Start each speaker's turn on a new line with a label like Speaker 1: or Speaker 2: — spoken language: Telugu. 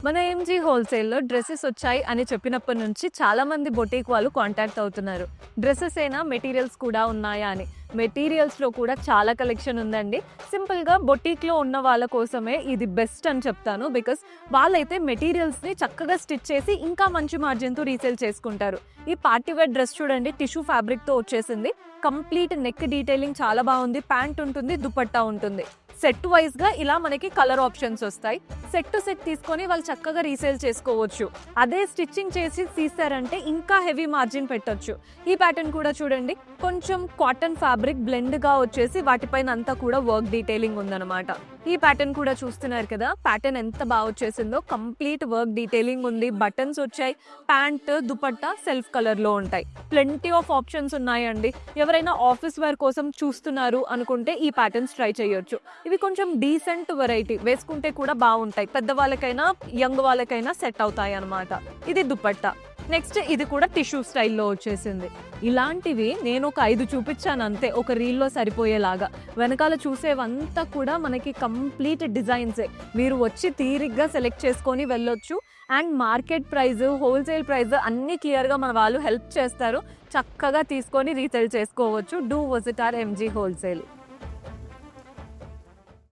Speaker 1: మన ఎంజీ హోల్సేల్లో డ్రెస్సెస్ వచ్చాయి అని చెప్పినప్పటి నుంచి చాలా మంది బొటీక్ వాళ్ళు కాంటాక్ట్ అవుతున్నారు. డ్రెస్సెస్ అయినా మెటీరియల్స్ కూడా ఉన్నాయా అని. మెటీరియల్స్లో కూడా చాలా కలెక్షన్ ఉందండి. సింపుల్గా బొటీక్లో ఉన్న వాళ్ళ కోసమే ఇది బెస్ట్ అని చెప్తాను. బికాస్ వాళ్ళైతే మెటీరియల్స్ని చక్కగా స్టిచ్ చేసి ఇంకా మంచి మార్జిన్తో రీసేల్ చేసుకుంటారు. ఈ పార్టీ వేర్ డ్రెస్ చూడండి, టిష్యూ ఫ్యాబ్రిక్తో వచ్చేసింది. కంప్లీట్ నెక్ డీటెయిలింగ్ చాలా బాగుంది. ప్యాంట్ ఉంటుంది, దుపట్టా ఉంటుంది. సెట్ వైజ్గా ఇలా మనకి కలర్ ఆప్షన్స్ వస్తాయి. సెట్ టు సెట్ తీసుకొని వాళ్ళు చక్కగా రీసేల్ చేసుకోవచ్చు. అదే స్టిచ్చింగ్ చేసి తీస్తారంటే ఇంకా హెవీ మార్జిన్ పెట్టొచ్చు. ఈ ప్యాటర్న్ కూడా చూడండి, కొంచెం కాటన్ ఫ్యాబ్రిక్ బ్లెండ్గా వచ్చేసి వాటిపైన అంతా కూడా వర్క్ డీటెయిలింగ్ ఉందన్నమాట. ఈ ప్యాటర్న్ కూడా చూస్తున్నారు కదా, ప్యాటర్న్ ఎంత బాగా వచ్చేసిందో. కంప్లీట్ వర్క్ డీటెయిలింగ్ ఉంది, బటన్స్ వచ్చాయి, ప్యాంట్ దుపట్టా సెల్ఫ్ కలర్లో ఉంటాయి. ప్లెంటీ ఆఫ్ ఆప్షన్స్ ఉన్నాయండి. ఎవరైనా ఆఫీస్ వేర్ కోసం చూస్తున్నారు అనుకుంటే ఈ ప్యాటర్న్స్ ట్రై చేయొచ్చు. ఇవి కొంచెం డీసెంట్ వెరైటీ, వేసుకుంటే కూడా బాగుంటాయి. పెద్దవాళ్ళకైనా యంగ్ వాళ్ళకైనా సెట్ అవుతాయి అన్నమాట. ఇది దుపట్టా. నెక్స్ట్ ఇది కూడా టిష్యూ స్టైల్లో వచ్చేసింది. ఇలాంటివి నేను ఒక 5 చూపించాను అంతే, ఒక రీల్లో సరిపోయేలాగా. వెనకాల చూసేవంతా కూడా మనకి కంప్లీట్ డిజైన్సే. మీరు వచ్చి తీరిగ్గా సెలెక్ట్ చేసుకొని వెళ్ళొచ్చు. And market price, wholesale price అన్నీ క్లియర్గా మన వాళ్ళు హెల్ప్ చేస్తారు. చక్కగా తీసుకొని రీసేల్ చేసుకోవచ్చు. Do visit our MG wholesale.